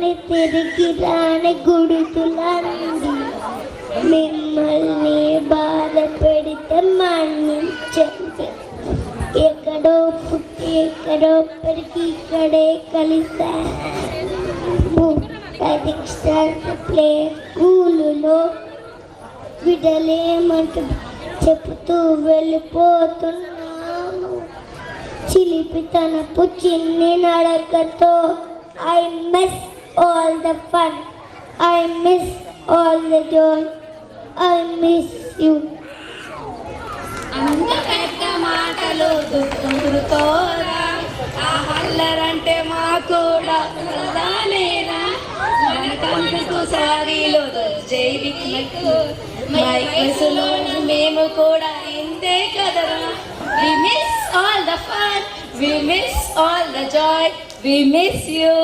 మళ్ళీ తిరిగి రాని గుడుతులంది. మిమ్మల్ని బాధ పెడితే మన్నించండి. ఎక్కడో పుట్టి ఎక్కడో పెరిగి ఇక్కడే కలిసాము. ప్లే స్కూలులో విడలేమంటూ చెబుతూ వెళ్ళిపోతున్నాను. చిలిపితనపు చిన్ని నడకతో I miss all the fun, I miss all the joy, I miss you. అంత పెద్ద మాటలు దుఃఖంతోరా అల్లరంటే మా కూడా లేరా మనకందుకు సారీలో జైవికు మైకసులో మేము కూడా ఇంతే కదరా. We miss all the fun, we miss all the joy, we miss you.